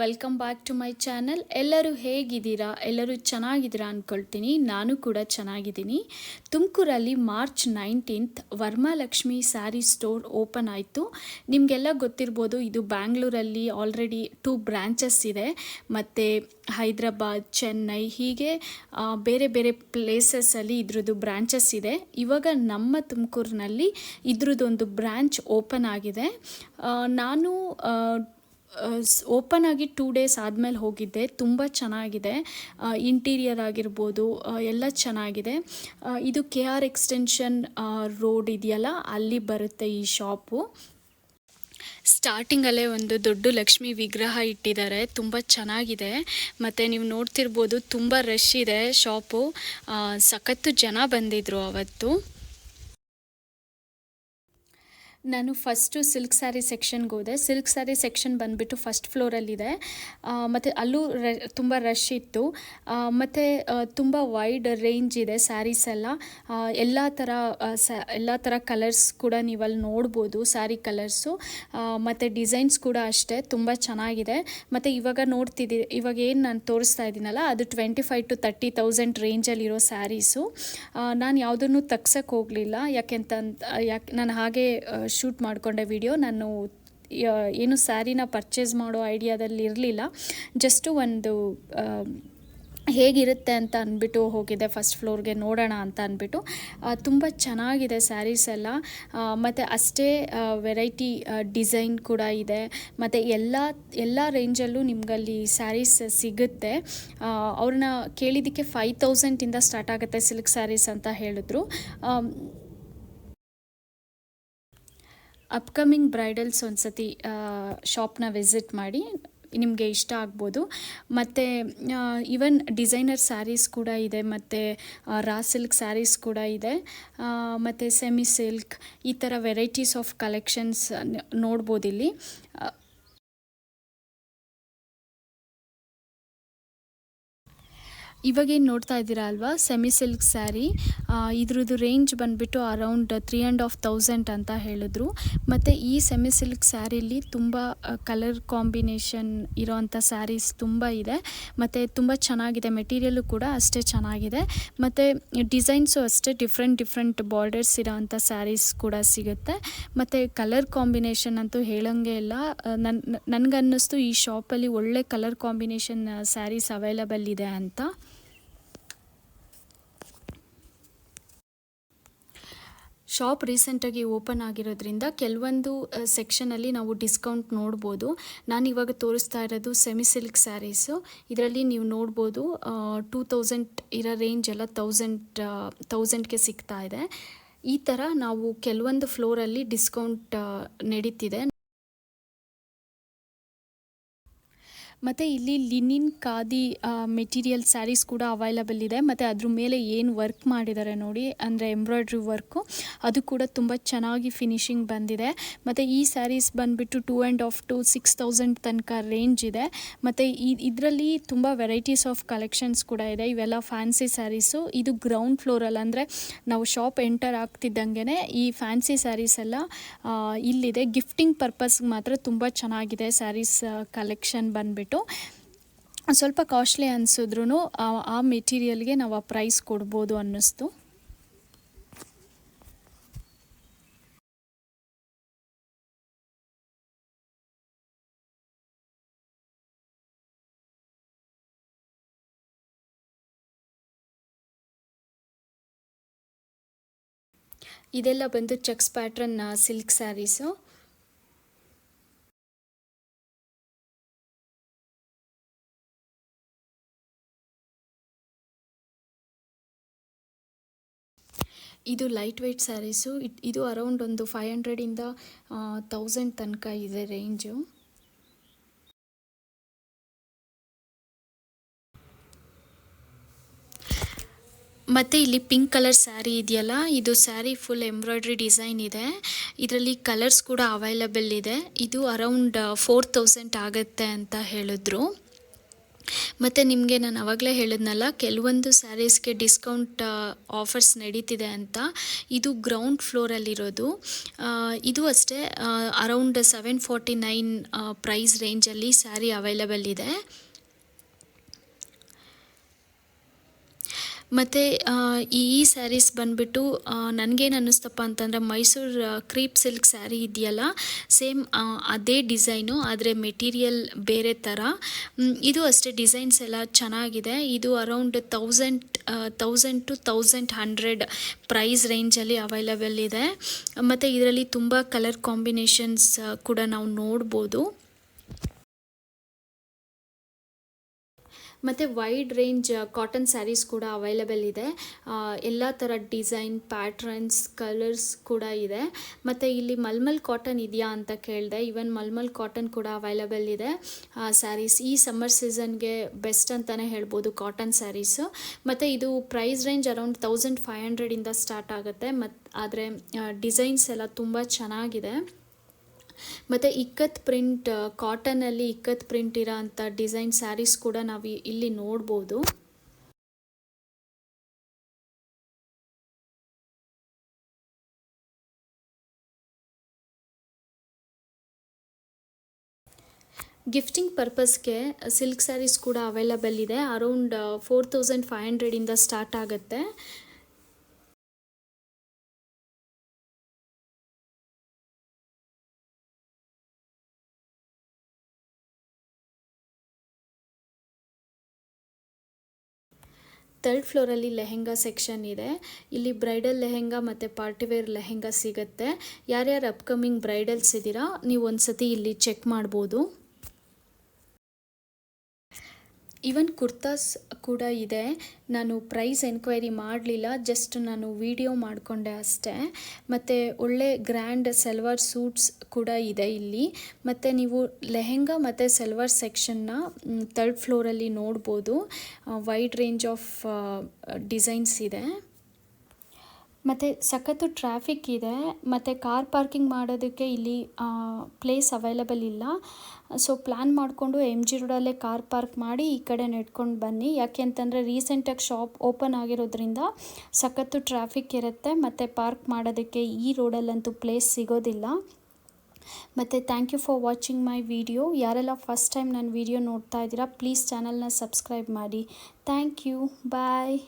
Welcome back to my channel. ಎಲ್ಲರೂ ಹೇಗಿದ್ದೀರಾ? ಎಲ್ಲರೂ ಚೆನ್ನಾಗಿದ್ದೀರಾ ಅಂದ್ಕೊಳ್ತೀನಿ. ನಾನು ಕೂಡ ಚೆನ್ನಾಗಿದ್ದೀನಿ. ತುಮಕೂರಲ್ಲಿ March 19 Varamahalakshmi saree store open ಆಯಿತು. ನಿಮಗೆಲ್ಲ ಗೊತ್ತಿರ್ಬೋದು, ಇದು ಬ್ಯಾಂಗ್ಳೂರಲ್ಲಿ ಆಲ್ರೆಡಿ 2 ಬ್ರ್ಯಾಂಚಸ್ ಇದೆ. ಮತ್ತು ಹೈದ್ರಾಬಾದ್, ಚೆನ್ನೈ ಹೀಗೆ ಬೇರೆ ಬೇರೆ ಪ್ಲೇಸಸ್ಸಲ್ಲಿ ಇದ್ರದ್ದು ಬ್ರ್ಯಾಂಚಸ್ ಇದೆ. ಇವಾಗ ನಮ್ಮ ತುಮಕೂರಿನಲ್ಲಿ ಇದ್ರದ್ದೊಂದು ಬ್ರ್ಯಾಂಚ್ ಓಪನ್ ಆಗಿದೆ. ನಾನು ಓಪನ್ ಆಗಿ 2 ಡೇಸ್ ಆದಮೇಲೆ ಹೋಗಿದ್ದೆ. ತುಂಬ ಚೆನ್ನಾಗಿದೆ. ಇಂಟೀರಿಯರ್ ಆಗಿರ್ಬೋದು ಎಲ್ಲ ಚೆನ್ನಾಗಿದೆ. ಇದು KR ಎಕ್ಸ್ಟೆನ್ಷನ್ ರೋಡ್ ಇದೆಯಲ್ಲ, ಅಲ್ಲಿ ಬರುತ್ತೆ ಈ ಶಾಪು. ಸ್ಟಾರ್ಟಿಂಗಲ್ಲೇ ಒಂದು ದೊಡ್ಡ ಲಕ್ಷ್ಮಿ ವಿಗ್ರಹ ಇಟ್ಟಿದ್ದಾರೆ, ತುಂಬ ಚೆನ್ನಾಗಿದೆ. ಮತ್ತು ನೀವು ನೋಡ್ತಿರ್ಬೋದು, ತುಂಬ ರಶ್ ಇದೆ ಶಾಪು. ಸಖತ್ತು ಜನ ಬಂದಿದ್ದರು ಅವತ್ತು. ನಾನು ಫಸ್ಟು ಸಿಲ್ಕ್ ಸ್ಯಾರಿ ಸೆಕ್ಷನ್ಗೆ ಹೋದೆ. ಸಿಲ್ಕ್ ಸ್ಯಾರಿ ಸೆಕ್ಷನ್ ಬಂದುಬಿಟ್ಟು ಫಸ್ಟ್ ಫ್ಲೋರಲ್ಲಿದೆ. ಮತ್ತು ಅಲ್ಲೂ ತುಂಬ ರಶ್ ಇತ್ತು. ಮತ್ತು ತುಂಬ ವೈಡ್ ರೇಂಜ್ ಇದೆ ಸ್ಯಾರೀಸ್ ಎಲ್ಲ. ಎಲ್ಲ ಥರ ಕಲರ್ಸ್ ಕೂಡ ನೀವು ಅಲ್ಲಿ ನೋಡ್ಬೋದು, ಸ್ಯಾರಿ ಕಲರ್ಸು. ಮತ್ತು ಡಿಸೈನ್ಸ್ ಕೂಡ ಅಷ್ಟೇ ತುಂಬ ಚೆನ್ನಾಗಿದೆ. ಮತ್ತು ಇವಾಗ ಏನು ನಾನು ತೋರಿಸ್ತಾ ಇದ್ದೀನಲ್ಲ, ಅದು 25,000 to 30,000 ರೇಂಜಲ್ಲಿರೋ ಸ್ಯಾರೀಸು. ನಾನು ಯಾವುದನ್ನು ತಗ್ಸಕ್ಕೆ ಹೋಗಲಿಲ್ಲ, ಯಾಕೆ ನಾನು ಹಾಗೆ ಶೂಟ್ ಮಾಡಿಕೊಂಡೆ ವಿಡಿಯೋ. ನಾನು ಏನು ಸ್ಯಾರಿನ ಪರ್ಚೇಸ್ ಮಾಡೋ ಐಡಿಯಾದಲ್ಲಿ ಇರಲಿಲ್ಲ. ಜಸ್ಟು ಒಂದು ಹೇಗಿರುತ್ತೆ ಅಂತ ಅಂದ್ಬಿಟ್ಟು ಹೋಗಿದ್ದೆ ಫಸ್ಟ್ ಫ್ಲೋರ್ಗೆ, ನೋಡೋಣ ಅಂತ ಅಂದ್ಬಿಟ್ಟು. ತುಂಬ ಚೆನ್ನಾಗಿದೆ ಸ್ಯಾರೀಸ್ ಎಲ್ಲ. ಮತ್ತು ಅಷ್ಟೇ ವೆರೈಟಿ ಡಿಸೈನ್ ಕೂಡ ಇದೆ. ಮತ್ತು ಎಲ್ಲ ರೇಂಜಲ್ಲೂ ನಿಮಗಲ್ಲಿ ಸ್ಯಾರೀಸ್ ಸಿಗುತ್ತೆ. ಅವ್ರನ್ನ ಕೇಳಿದ್ದಕ್ಕೆ 5,000 ಸ್ಟಾರ್ಟ್ ಆಗುತ್ತೆ ಸಿಲ್ಕ್ ಸ್ಯಾರೀಸ್ ಅಂತ ಹೇಳಿದ್ರು. ಅಪ್ಕಮಿಂಗ್ ಬ್ರೈಡಲ್ಸ್ ಒಂದು ಸತಿ ಶಾಪ್ನ ವಿಸಿಟ್ ಮಾಡಿ, ನಿಮಗೆ ಇಷ್ಟ ಆಗ್ಬೋದು. ಮತ್ತು ಈವನ್ ಡಿಸೈನರ್ ಸ್ಯಾರೀಸ್ ಕೂಡ ಇದೆ, ಮತ್ತು ರಾ ಸಿಲ್ಕ್ ಸ್ಯಾರೀಸ್ ಕೂಡ ಇದೆ, ಮತ್ತು ಸೆಮಿ ಸಿಲ್ಕ್, ಈ ಥರ ವೆರೈಟೀಸ್ ಆಫ್ ಕಲೆಕ್ಷನ್ಸ್ ನೋಡ್ಬೋದು ಇಲ್ಲಿ. ಇವಾಗೇನು ನೋಡ್ತಾ ಇದ್ದೀರಾ ಅಲ್ವಾ, ಸೆಮಿ ಸಿಲ್ಕ್ ಸ್ಯಾರಿ. ಇದ್ರದ್ದು ರೇಂಜ್ ಬಂದುಬಿಟ್ಟು ಅರೌಂಡ್ 3,500 ಅಂತ ಹೇಳಿದ್ರು. ಮತ್ತು ಈ ಸೆಮಿ ಸಿಲ್ಕ್ ಸ್ಯಾರಿಲಿ ತುಂಬ ಕಲರ್ ಕಾಂಬಿನೇಷನ್ ಇರೋವಂಥ ಸ್ಯಾರೀಸ್ ತುಂಬ ಇದೆ. ಮತ್ತು ತುಂಬ ಚೆನ್ನಾಗಿದೆ, ಮೆಟೀರಿಯಲ್ಲು ಕೂಡ ಅಷ್ಟೇ ಚೆನ್ನಾಗಿದೆ. ಮತ್ತು ಡಿಸೈನ್ಸು ಅಷ್ಟೇ ಡಿಫ್ರೆಂಟ್ ಬಾರ್ಡರ್ಸ್ ಇರೋವಂಥ ಸ್ಯಾರೀಸ್ ಕೂಡ ಸಿಗುತ್ತೆ. ಮತ್ತು ಕಲರ್ ಕಾಂಬಿನೇಷನ್ ಅಂತೂ ಹೇಳೋಂಗೆ ಇಲ್ಲ. ನನಗನ್ನಿಸ್ತು ಈ ಶಾಪಲ್ಲಿ ಒಳ್ಳೆ ಕಲರ್ ಕಾಂಬಿನೇಷನ್ ಸ್ಯಾರೀಸ್ ಅವೈಲಬಲ್ ಇದೆ ಅಂತ. ಶಾಪ್ ರೀಸೆಂಟಾಗಿ ಓಪನ್ ಆಗಿರೋದ್ರಿಂದ ಕೆಲವೊಂದು ಸೆಕ್ಷನಲ್ಲಿ ನಾವು ಡಿಸ್ಕೌಂಟ್ ನೋಡ್ಬೋದು. ನಾನು ಇವಾಗ ತೋರಿಸ್ತಾ ಇರೋದು ಸೆಮಿ ಸಿಲ್ಕ್ ಸ್ಯಾರೀಸು. ಇದರಲ್ಲಿ ನೀವು ನೋಡ್ಬೋದು 2,000 ಇರೋ ರೇಂಜ್ ಎಲ್ಲ 1,000ಗೆ ಸಿಗ್ತಾ ಇದೆ. ಈ ಥರ ನಾವು ಕೆಲವೊಂದು ಫ್ಲೋರಲ್ಲಿ ಡಿಸ್ಕೌಂಟ್ ನಡೀತಿದೆ. ಮತ್ತು ಇಲ್ಲಿ ಲಿನಿನ್ ಖಾದಿ ಮೆಟೀರಿಯಲ್ ಸ್ಯಾರೀಸ್ ಕೂಡ ಅವೈಲಬಲ್ ಇದೆ. ಮತ್ತು ಅದ್ರ ಮೇಲೆ ಏನು ವರ್ಕ್ ಮಾಡಿದ್ದಾರೆ ನೋಡಿ, ಅಂದರೆ ಎಂಬ್ರಾಯ್ಡ್ರಿ ವರ್ಕು, ಅದು ಕೂಡ ತುಂಬ ಚೆನ್ನಾಗಿ ಫಿನಿಶಿಂಗ್ ಬಂದಿದೆ. ಮತ್ತು ಈ ಸ್ಯಾರೀಸ್ ಬಂದುಬಿಟ್ಟು 2,500 to 6,000 ತನಕ ರೇಂಜ್ ಇದೆ. ಮತ್ತು ಇದರಲ್ಲಿ ತುಂಬ ವೆರೈಟೀಸ್ ಆಫ್ ಕಲೆಕ್ಷನ್ಸ್ ಕೂಡ ಇದೆ. ಇವೆಲ್ಲ ಫ್ಯಾನ್ಸಿ ಸ್ಯಾರೀಸು. ಇದು ಗ್ರೌಂಡ್ ಫ್ಲೋರಲ್ಲಿ, ಅಂದರೆ ನಾವು ಶಾಪ್ ಎಂಟರ್ ಆಗ್ತಿದ್ದಂಗೆ ಈ ಫ್ಯಾನ್ಸಿ ಸ್ಯಾರೀಸ್ ಎಲ್ಲ ಇಲ್ಲಿದೆ. ಗಿಫ್ಟಿಂಗ್ ಪರ್ಪಸ್ಗೆ ಮಾತ್ರ ತುಂಬ ಚೆನ್ನಾಗಿದೆ ಸ್ಯಾರೀಸ್ ಕಲೆಕ್ಷನ್ ಬಂದುಬಿಟ್ಟು. ಸ್ವಲ್ಪ ಕಾಸ್ಟ್ಲಿ ಅನಿಸಿದ್ರೂ ಆ ಮೆಟೀರಿಯಲ್ಗೆ ನಾವು ಆ ಪ್ರೈಸ್ ಕೊಡ್ಬೋದು ಅನ್ನಿಸ್ತು. ಇದೆಲ್ಲ ಬಂದು ಚೆಕ್ಸ್ ಪ್ಯಾಟ್ರನ್ ಸಿಲ್ಕ್ ಸ್ಯಾರೀಸು. ಇದು ಲೈಟ್ ವೆಯ್ಟ್ ಸ್ಯಾರೀಸು. ಇದು ಅರೌಂಡ್ ಒಂದು 500 1,000 ತನಕ ಇದೆ ರೇಂಜು. ಮತ್ತು ಇಲ್ಲಿ ಪಿಂಕ್ ಕಲರ್ ಸ್ಯಾರಿ ಇದೆಯಲ್ಲ, ಇದು ಸ್ಯಾರಿ ಫುಲ್ ಎಂಬ್ರಾಯ್ಡ್ರಿ ಡಿಸೈನ್ ಇದೆ. ಇದರಲ್ಲಿ ಕಲರ್ಸ್ ಕೂಡ ಅವೈಲಬಲ್ ಇದೆ. ಇದು ಅರೌಂಡ್ 4,000 ಆಗುತ್ತೆ ಅಂತ ಹೇಳಿದ್ರು. ಮತ್ತು ನಿಮಗೆ ನಾನು ಆವಾಗಲೇ ಹೇಳಿದ್ನಲ್ಲ, ಕೆಲವೊಂದು ಸ್ಯಾರೀಸ್ಗೆ ಡಿಸ್ಕೌಂಟ್ ಆಫರ್ಸ್ ನಡೀತಿದೆ ಅಂತ. ಇದು ಗ್ರೌಂಡ್ ಫ್ಲೋರಲ್ಲಿರೋದು. ಇದು ಅಷ್ಟೇ ಅರೌಂಡ್ 749 ಪ್ರೈಸ್ ರೇಂಜಲ್ಲಿ ಸ್ಯಾರಿ ಅವೈಲಬಲ್ ಇದೆ. ಮತ್ತು ಈ ಸ್ಯಾರೀಸ್ ಬಂದುಬಿಟ್ಟು ನನಗೇನು ಅನ್ನಿಸ್ತಪ್ಪ ಅಂತಂದರೆ, ಮೈಸೂರು ಕ್ರೀಪ್ ಸಿಲ್ಕ್ ಸ್ಯಾರಿ ಇದೆಯಲ್ಲ, ಸೇಮ್ ಅದೇ ಡಿಸೈನು, ಆದರೆ ಮೆಟೀರಿಯಲ್ ಬೇರೆ ಥರ. ಇದು ಅಷ್ಟೇ ಡಿಸೈನ್ಸ್ ಎಲ್ಲ ಚೆನ್ನಾಗಿದೆ. ಇದು ಅರೌಂಡ್ 1000 to 1100 ಪ್ರೈಸ್ ರೇಂಜಲ್ಲಿ ಅವೈಲಬಲ್ ಇದೆ. ಮತ್ತು ಇದರಲ್ಲಿ ತುಂಬ ಕಲರ್ ಕಾಂಬಿನೇಷನ್ಸ್ ಕೂಡ ನಾವು ನೋಡ್ಬೋದು. ಮತ್ತು ವೈಡ್ ರೇಂಜ್ ಕಾಟನ್ ಸ್ಯಾರೀಸ್ ಕೂಡ ಅವೈಲಬಲ್ ಇದೆ. ಎಲ್ಲ ಥರ ಡಿಸೈನ್, ಪ್ಯಾಟ್ರನ್ಸ್, ಕಲರ್ಸ್ ಕೂಡ ಇದೆ. ಮತ್ತು ಇಲ್ಲಿ ಮಲ್ಮಲ್ ಕಾಟನ್ ಇದೆಯಾ ಅಂತ ಕೇಳಿದೆ. ಈವನ್ ಮಲ್ಮಲ್ ಕಾಟನ್ ಕೂಡ ಅವೈಲಬಲ್ ಇದೆ ಸ್ಯಾರೀಸ್. ಈ ಸಮ್ಮರ್ ಸೀಸನ್ಗೆ ಬೆಸ್ಟ್ ಅಂತಲೇ ಹೇಳ್ಬೋದು ಕಾಟನ್ ಸ್ಯಾರೀಸು. ಮತ್ತು ಇದು ಪ್ರೈಸ್ ರೇಂಜ್ ಅರೌಂಡ್ 1500 ಸ್ಟಾರ್ಟ್ ಆಗುತ್ತೆ. ಆದರೆ ಡಿಸೈನ್ಸ್ ಎಲ್ಲ ತುಂಬ ಚೆನ್ನಾಗಿದೆ. ಮತ್ತು ಇಕ್ಕತ್ ಪ್ರಿಂಟ್, ಕಾಟನಲ್ಲಿ ಇಕ್ಕತ್ ಪ್ರಿಂಟ್ ಇರೋ ಅಂಥ ಡಿಸೈನ್ ಸ್ಯಾರೀಸ್ ಕೂಡ ನಾವು ಇಲ್ಲಿ ನೋಡ್ಬೋದು. ಗಿಫ್ಟಿಂಗ್ ಪರ್ಪಸ್ಗೆ ಸಿಲ್ಕ್ ಸ್ಯಾರೀಸ್ ಕೂಡ ಅವೈಲಬಲ್ ಇದೆ. ಅರೌಂಡ್ 4500 ಸ್ಟಾರ್ಟ್ ಆಗುತ್ತೆ. ಥರ್ಡ್ ಫ್ಲೋರಲ್ಲಿ ಲೆಹೆಂಗಾ ಸೆಕ್ಷನ್ ಇದೆ. ಇಲ್ಲಿ ಬ್ರೈಡಲ್ ಲೆಹೆಂಗಾ ಮತ್ತು ಪಾರ್ಟಿವೇರ್ ಲೆಹೆಂಗಾ ಸಿಗುತ್ತೆ. ಯಾರ್ಯಾರು ಅಪ್ಕಮಿಂಗ್ ಬ್ರೈಡಲ್ಸ್ ಇದ್ದೀರಾ, ನೀವು ಒಂದು ಸತಿ ಇಲ್ಲಿ ಚೆಕ್ ಮಾಡ್ಬೋದು. ಈವನ್ ಕುರ್ತಾಸ್ ಕೂಡ ಇದೆ. ನಾನು ಪ್ರೈಸ್ ಎನ್ಕ್ವೈರಿ ಮಾಡಲಿಲ್ಲ, ಜಸ್ಟ್ ನಾನು ವಿಡಿಯೋ ಮಾಡಿಕೊಂಡೆ ಅಷ್ಟೇ. ಮತ್ತು ಒಳ್ಳೆ ಗ್ರ್ಯಾಂಡ್ ಸಲ್ವಾರ್ ಸೂಟ್ಸ್ ಕೂಡ ಇದೆ ಇಲ್ಲಿ. ಮತ್ತು ನೀವು ಲೆಹೆಂಗಾ ಮತ್ತು ಸಲ್ವಾರ್ ಸೆಕ್ಷನ್ನ ಥರ್ಡ್ ಫ್ಲೋರಲ್ಲಿ ನೋಡ್ಬೋದು. ವೈಡ್ ರೇಂಜ್ ಆಫ್ ಡಿಸೈನ್ಸ್ ಇದೆ. ಮತ್ತು ಸಖತ್ತು ಟ್ರಾಫಿಕ್ ಇದೆ. ಮತ್ತು ಕಾರ್ ಪಾರ್ಕಿಂಗ್ ಮಾಡೋದಕ್ಕೆ ಇಲ್ಲಿ ಪ್ಲೇಸ್ ಅವೈಲಬಲ್ ಇಲ್ಲ. ಸೊ ಪ್ಲ್ಯಾನ್ ಮಾಡಿಕೊಂಡು MG ರೋಡಲ್ಲೇ ಕಾರ್ ಪಾರ್ಕ್ ಮಾಡಿ ಈ ಕಡೆ ನಡ್ಕೊಂಡು ಬನ್ನಿ. ಯಾಕೆ ಅಂತಂದರೆ ರೀಸೆಂಟಾಗಿ ಶಾಪ್ ಓಪನ್ ಆಗಿರೋದ್ರಿಂದ ಸಖತ್ತು ಟ್ರಾಫಿಕ್ ಇರುತ್ತೆ. ಮತ್ತು ಪಾರ್ಕ್ ಮಾಡೋದಕ್ಕೆ ಈ ರೋಡಲ್ಲಂತೂ ಪ್ಲೇಸ್ ಸಿಗೋದಿಲ್ಲ. ಮತ್ತು thank you for watching my video. ಯಾರೆಲ್ಲ ಫಸ್ಟ್ ಟೈಮ್ ನನ್ನ ವಿಡಿಯೋ ನೋಡ್ತಾ ಇದ್ದೀರಾ, ಪ್ಲೀಸ್ ಚಾನಲ್ನ ಸಬ್ಸ್ಕ್ರೈಬ್ ಮಾಡಿ. Thank you. ಬಾಯ್.